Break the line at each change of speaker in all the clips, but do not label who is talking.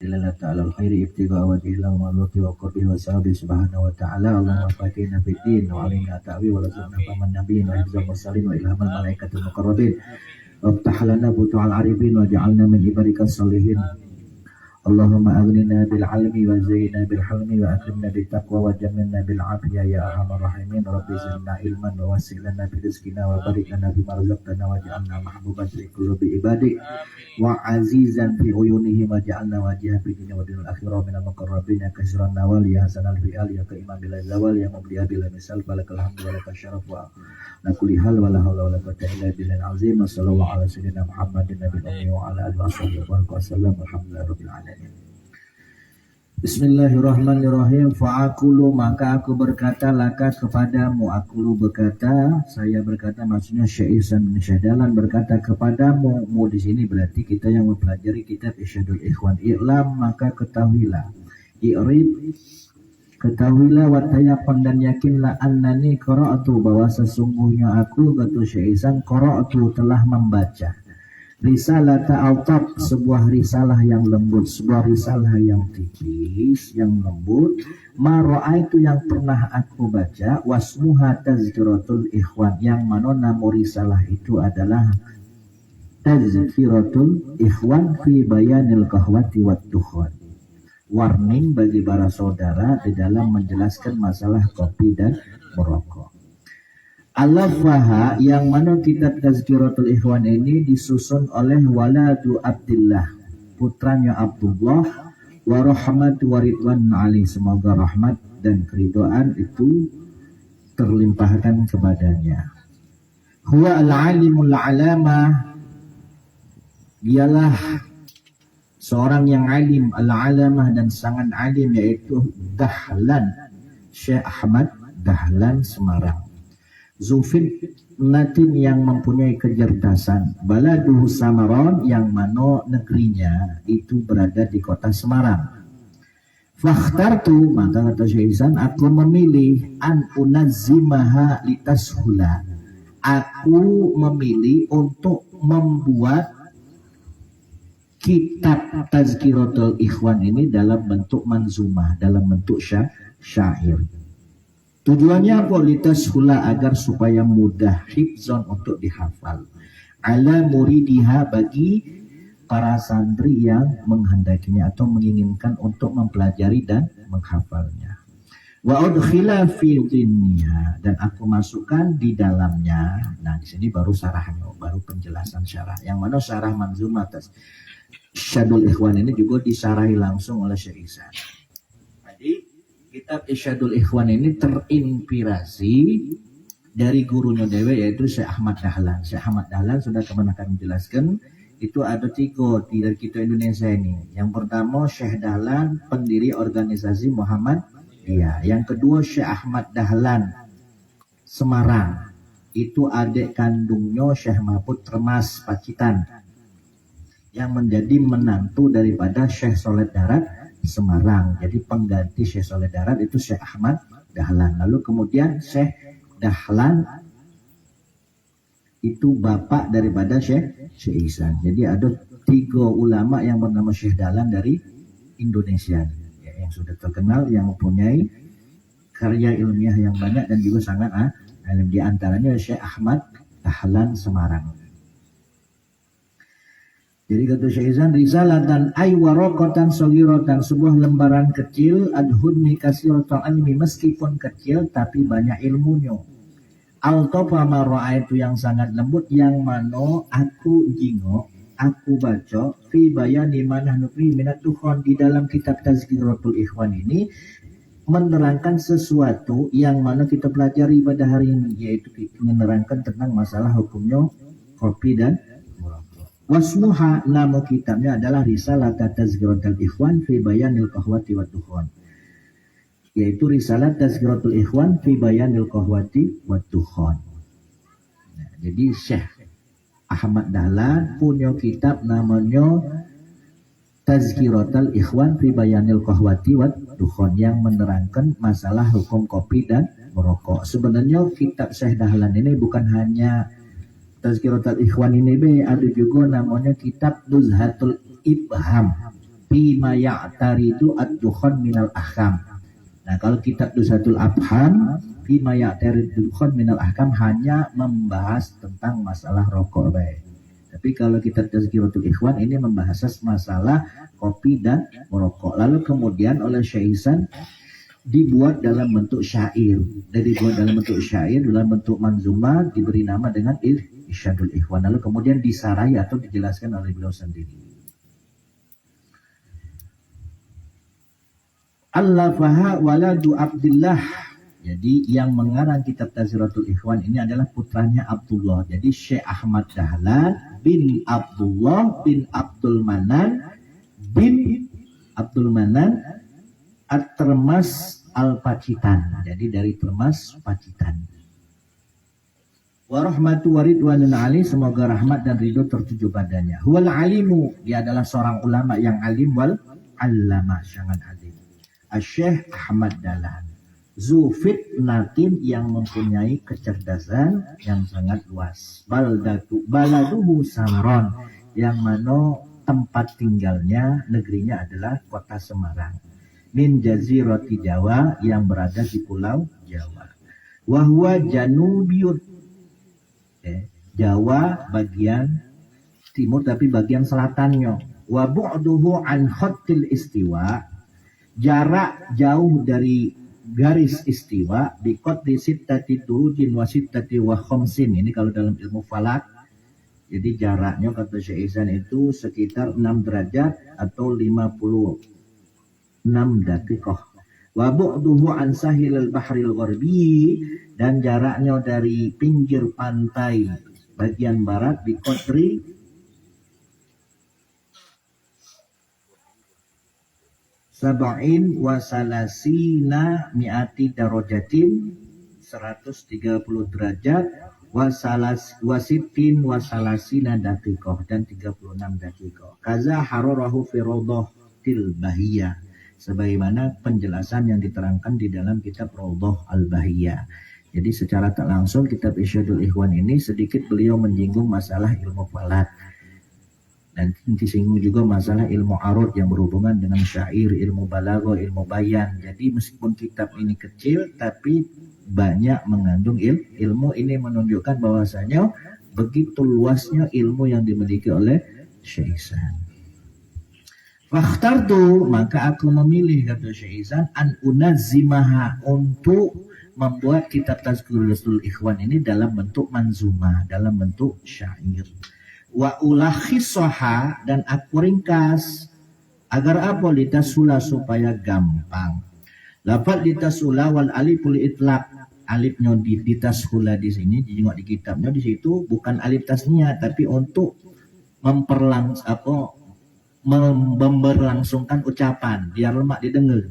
دلالة على الخير ابتغاء وجه الله ومرضاته وقربه وثوابه سبحانه وتعالى. اللهم فقهنا في الدين وعلمنا التأويل ورزقنا فهم النبيين وحفظ المرسلين وإلهام الملائكة المقربين وافتح لنا فتوح العارفين واجعلنا من عبادك الصالحين. اللهم أغننا بالعلم وزينا بالحلم وأكرمنا بالتقوى وجملنا بالعافية يا أرحم الراحمين. رب زدنا علما ووسع لنا في رزقنا وبارك لنا فيما رزقتنا واجعلنا محبوبا في قلوب عبادك وعزيزا في عيونهم واجعلنا واجها في الدنيا والدين الآخرة من المقربين يا كثير النوال يا حسن الفئال يا كإمام بلا زوال يا مبدئ بلا مثال فلك الحمد ولك الشرف وعلى كل حال ولا حول ولا قوة إلا بالله العظيم. صلى الله على سيدنا محمد النبي الأمي وعلى آله وصحبه وسلم والحمد لله رب العالمين. Bismillahirrahmanirrahim. Fa'akulu, maka aku berkata laka kepadamu. Akulu berkata, saya berkata, maksudnya Syekh Ihsan bin Syekh Dahlan berkata kepadamu. Mu di sini berarti kita yang mempelajari kitab Irsyadul Ikhwan. I'lam, maka ketahuilah. I'rib, ketahuilah watayakun dan yakinlah annani qara'atu, bahwa sesungguhnya aku kata Syekh Ihsan qara'atu telah membaca risalah ta'altab, sebuah risalah yang lembut, sebuah risalah yang tipis, yang lembut. Mara'aitu, yang pernah aku baca, wasmuha tazkiratul ikhwan, yang mana nama risalah itu adalah tazkiratul ikhwan fi bayanil qahwati wat dukhan, warning bagi para saudara di dalam menjelaskan masalah kopi dan merokok. Al-Faha, yang mana kitab Tazkiratul Ikhwan ini disusun oleh Waladu Abdillah, putranya Abdullah, wa rahmatu wa ridwan ali, semoga rahmat dan keridhaan itu terlimpahkan kepadanya. Huwa al-alimul alamah, dialah seorang yang alim, al-alamah dan sangat alim, yaitu Dahlan, Syekh Ahmad Dahlan Semarang. Zufid natin, yang mempunyai kecerdasan. Baladuhu Samaron, yang mana negerinya itu berada di kota Semarang. Fakhtartu, maka kata Syekh Ihsan, aku memilih an unazzimaha litashula, aku memilih untuk membuat kitab Tazkiratul Ikhwan ini dalam bentuk manzumah, dalam bentuk syair. Tujuannya kualitas hula, agar supaya mudah hifzon, untuk dihafal. Ala muridiha, bagi para santri yang menghendakinya atau menginginkan untuk mempelajari dan menghafalnya. Wa udkhila fi dhinniha, dan aku masukkan di dalamnya. Nah, di sini baru syarahnya, baru penjelasan syarah. Yang mana syarah manzumah atas Irsyadul Ikhwan ini juga disarahi langsung oleh Syekh Ihsan. Jadi kitab Irsyadul Ikhwan ini terinspirasi dari gurunya dewe, yaitu Syekh Ahmad Dahlan. Syekh Ahmad Dahlan sudah kemarin kami jelaskan, itu ada 3 dari kita Indonesia ini. Yang pertama Syekh Dahlan, pendiri organisasi Muhammadiyah. Yang kedua Syekh Ahmad Dahlan Semarang, itu adik kandungnya Syekh Mahfud Termas Pacitan, yang menjadi menantu daripada Syekh Soleh Darat Semarang. Jadi pengganti Syekh Soleh Darat itu Syekh Ahmad Dahlan. Lalu kemudian Syekh Dahlan itu bapak daripada Syekh Ihsan. Jadi ada 3 ulama yang bernama Syekh Dahlan dari Indonesia, ya, yang sudah terkenal, yang mempunyai karya ilmiah yang banyak dan juga sangat alim. Di antaranya Syekh Ahmad Dahlan Semarang. Jadi kata Syekh Ihsan, risalatan ay warokotan sogiratan, sebuah lembaran kecil, adhunni kasiratan almi, meskipun kecil tapi banyak ilmunya. Al-tofa mara'aitu, yang sangat lembut, yang mana aku jingo, aku baca, fi bayani manah nukri minat dukhon, di dalam kitab Tazkiratul Ikhwan ini menerangkan sesuatu yang mana kita pelajari pada hari ini, yaitu menerangkan tentang masalah hukumnya kopi dan wasmuha, nama kitabnya adalah Risalah Tazkiratul Ikhwan fi Bayanil Qahwati wat Dukhan, yaitu Risalah Tazkiratul Ikhwan fi Bayanil Qahwati wat Dukhan. Nah, jadi Syekh Ahmad Dahlan punya kitab namanya Tazkiratul Ikhwan fi Bayanil Qahwati wat Dukhan, yang menerangkan masalah hukum kopi dan merokok. Sebenarnya kitab Syekh Dahlan ini bukan hanya Tazkiratul Ikhwan ini, ada juga namanya kitab Nuzhatul Ibham fi fima ya'taridu ad-dukhan minal ahkam. Nah, kalau kitab Dusatul Afham fima ya'taridu ad-dukhan minal ahkam hanya membahas tentang masalah rokok baik. Tapi kalau kitab Tazkiratul Ikhwan ini membahas masalah kopi dan merokok. Lalu kemudian oleh Syekh Ihsan dibuat dalam bentuk syair. Dan dibuat dalam bentuk syair, dalam bentuk manzumah, diberi nama dengan Irsyadul Ikhwan. Lalu kemudian disarai atau dijelaskan oleh beliau sendiri. Allafaha waladu Abdullah. Jadi yang mengarang kitab Tazkiratul Ikhwan ini adalah putranya Abdullah. Jadi Syekh Ahmad Dahlan bin Abdullah bin Abdul Manan bin Abdul Manan At-Termas Al-Pacitan. Jadi dari Termas Pacitan. Wa rahmatu wa ridwanun ali, semoga rahmat dan ridho tertuju padanya. Huwal alimu, dia adalah seorang ulama yang alim, wal allama, sangat alim. Syekh Ahmad Dahlan Zufit Natin, yang mempunyai kecerdasan yang sangat luas. Baladuhu Samron, yang mana tempat tinggalnya, negerinya adalah kota Semarang. Min jazirati Jawa, yang berada di pulau Jawa. Wahwa janubiyut, Jawa bagian timur tapi bagian selatannya. Wa bu'duhu an khattil istiwa, jarak jauh dari garis istiwa, bikot di sittati turujin wa sittati wa khomsin. Ini kalau dalam ilmu falak, jadi jaraknya kata Syekh Ihsan itu sekitar 6 derajat atau 56 dakikoh. Wa bu'duhu an sahilil bahril gharbi, dan jaraknya dari pinggir pantai bagian barat bikotri Sab'in wa salasina mi'ati darajatin, 130 derajat, wasitin wa salasina dakikoh, dan 36 dakikoh. Kaza hararahu fi rawdatil bahiyah, sebagaimana penjelasan yang diterangkan di dalam kitab Rawdah al-Bahiyah. Jadi secara tak langsung kitab Irsyadul Ikhwan ini sedikit beliau menyinggung masalah ilmu falak. Dan disinggung juga masalah ilmu arud yang berhubungan dengan syair, ilmu balaghah, ilmu bayan. Jadi meskipun kitab ini kecil, tapi banyak mengandung ilmu. Ini menunjukkan bahwasanya begitu luasnya ilmu yang dimiliki oleh Syekh Ihsan. Fakhtartu, maka aku memilih, kata Syekh Ihsan, an unazzimaha, untuk membuat kitab Tazkiratul Ikhwan ini dalam bentuk manzumah, dalam bentuk syair. Wa ulakhisoha, dan aku ringkas, agar apa? Litasula, supaya gampang. Lafaz litasula wal aliful itlaq, alifnya ditashula di sini, dijengok di kitabnya di situ bukan alif tasnya, tapi untuk memberlangsungkan ucapan biar lemak didengar.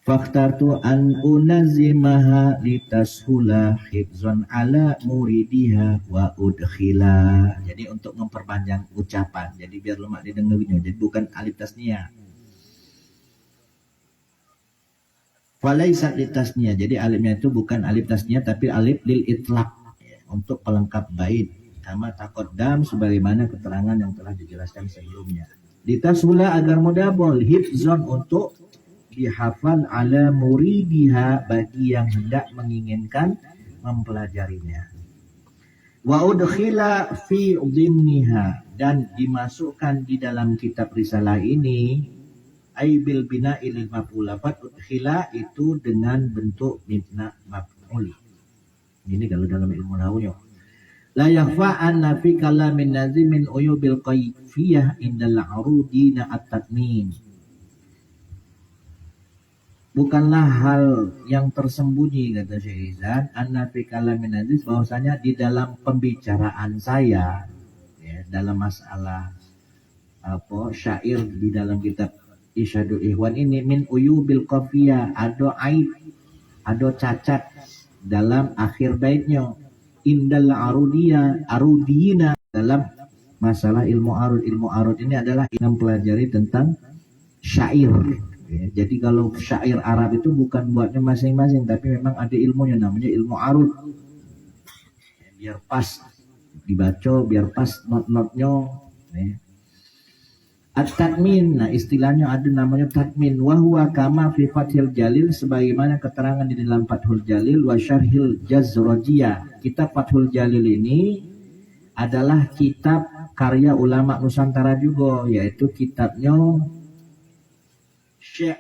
Faktartu an unazimaha litashula hifzan ala muridiha wa udkhila. Jadi untuk memperpanjang ucapan, jadi biar lemak didengarnya, jadi bukan alif tasnya. Falaisat litasnya, jadi alifnya itu bukan alif tasnya tapi alif lil itlaq, untuk pelengkap bait. Kama taqaddam, sebagaimana keterangan yang telah dijelaskan sebelumnya. Litashula, agar mudah, hifzan, untuk dihafal, ala muridiha, bagi yang hendak menginginkan mempelajarinya. Wa udkhila fi dhimniha, dan dimasukkan di dalam kitab risalah ini, aibil bina ilil maf'ul. Lafaz udkhila itu dengan bentuk mibna maf'ul. Ini kalau dalam ilmu nahwu. La yakhfa anna fi kalamin nazimin uyubil qaifiyah indal arudina at-tatmin. Bukanlah hal yang tersembunyi, kata Syekh Ihsan, anna fi kalamin nazim, bahwasanya di dalam pembicaraan saya, dalam masalah syair di dalam kitab Irsyadul Ikhwan ini, min uyubil qafiyah, ada aib, ada cacat dalam akhir baitnya, indal arudiyina, dalam masalah ilmu arud. Ilmu arud ini adalah yang mempelajari tentang syair. Jadi kalau syair Arab itu bukan buatnya masing-masing, tapi memang ada ilmunya, namanya ilmu arud. Biar pas dibaca biar pas not-notnya. At-takmin, nah istilahnya ada namanya takmin. Wahwa kama fi Fathil Jalil, sebagaimana keterangan di dalam Fathul Jalil wa Syarhil Jazrajiyah. Kitab Fathul Jalil ini adalah kitab karya ulama Nusantara juga, yaitu kitabnya Syekh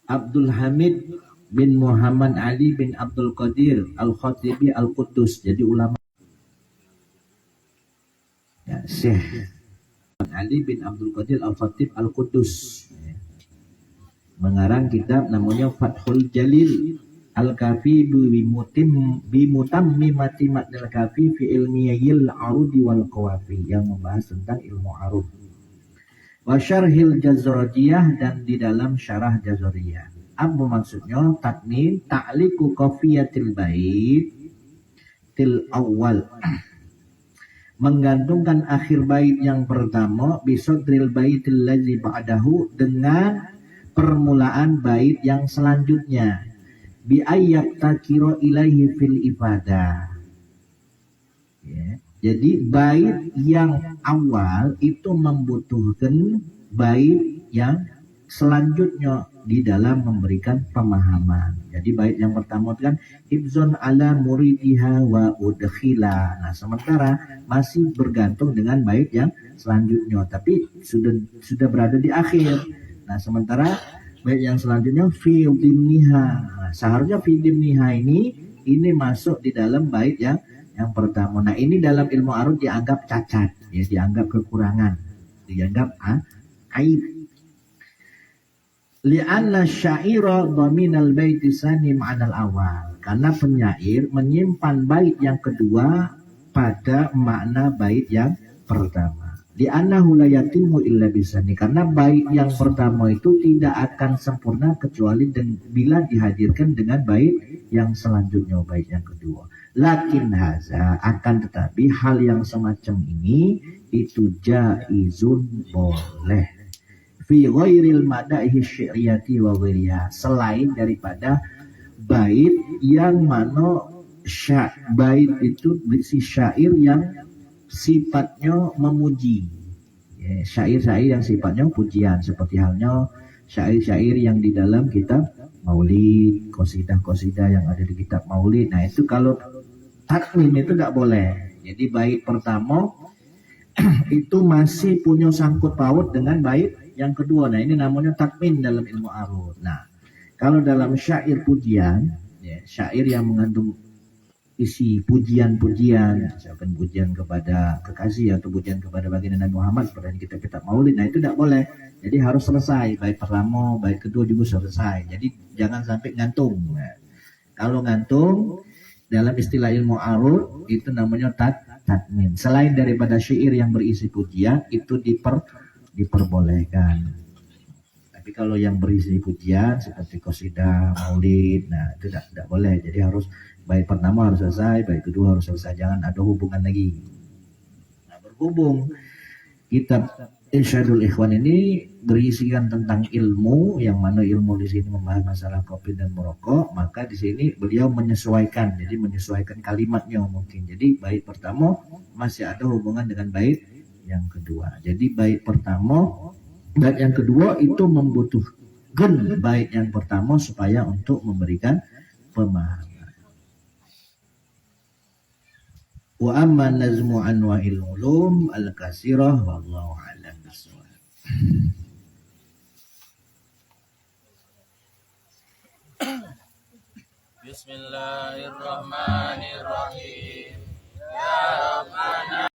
Abdul Hamid bin Muhammad Ali bin Abdul Qadir Al-Khatibi Al-Quddus. Jadi ulama ya, Syekh Ali bin Abdul Qadir Al-Khatib Al-Quddus mengarang kitab namanya Fathul Jalil Al-Kafi bimutammimati matnil kafi fi ilmiyil arudi wal qawafi, yang membahas tentang ilmu arud. Wa syarhil Jazrajiyah, dan di dalam syarah Jazrajiyah. Apa maksudnya? Takmin ta'liqu qafiyatil bait til awal, menggantungkan akhir bait yang pertama bisodril baitil ladzi ba'dahu, dengan permulaan bait yang selanjutnya, bi ayyak takiro ilaihi fil ibadah. Ya. Jadi bait yang awal itu membutuhkan bait yang selanjutnya di dalam memberikan pemahaman. Jadi bait yang pertama itu kan hibzon ala muridiha wa udkhila. Nah, sementara masih bergantung dengan bait yang selanjutnya, tapi sudah berada di akhir. Nah, sementara bait yang selanjutnya fi dimniha. Nah, seharusnya fi dimniha ini masuk di dalam bait yang pertama. Nah, ini dalam ilmu arud dianggap cacat, ya, dianggap kekurangan, dianggap aib. Li'anna syaira dhaminal baiti tsani ma'anal awal, karena penyair menyimpan bait yang kedua pada makna bait yang pertama. Li'annahu la yatimu illa bisani, karena bait yang pertama itu tidak akan sempurna kecuali bila dihadirkan dengan bait yang selanjutnya, bait yang kedua. Lakin haza, akan tetapi hal yang semacam ini itu jaizun, boleh, fi ghairil madahi syi'riyati wa ghairiha, selain daripada bait yang mana bait itu berisi syair yang sifatnya memuji, ya, syair-syair yang sifatnya pujian, seperti halnya syair-syair yang di dalam kitab Maulid, qasidah-qasidah yang ada di kitab Maulid. Nah, itu kalau takmin itu tidak boleh. Jadi bait pertama itu masih punya sangkut paut dengan bait yang kedua. Nah, ini namanya takmin dalam ilmu arud. Nah, kalau dalam syair pujian, ya, syair yang mengandung isi pujian-pujian, misalkan pujian kepada kekasih atau pujian kepada baginda Nabi Muhammad seperti kitab-kitab Maulid, nah itu tidak boleh. Jadi harus selesai, bait pertama, bait kedua juga selesai. Jadi jangan sampai ngantung. Nah, kalau ngantung dalam istilah ilmu arud itu namanya takmin. Selain daripada syair yang berisi pujian itu diperbolehkan. Tapi kalau yang berisi pujian seperti qasidah, maulid, nah itu tidak boleh. Jadi harus bait pertama harus selesai, bait kedua harus selesai, jangan ada hubungan lagi. Nah, berhubung kitab Irsyadul Ikhwan ini berisikan tentang ilmu, yang mana ilmu di sini membahas masalah kopi dan merokok, maka di sini beliau menyesuaikan, jadi menyesuaikan kalimatnya mungkin. Jadi bait pertama masih ada hubungan dengan bait yang kedua. Jadi bait yang kedua itu membutuhkan bait yang pertama supaya untuk memberikan pemahaman. Wa amma nazmu anwa'il ulum al-kasirah wallahu a'lam bissawab.
Bismillahirrahmanirrahim. Ya Rabbana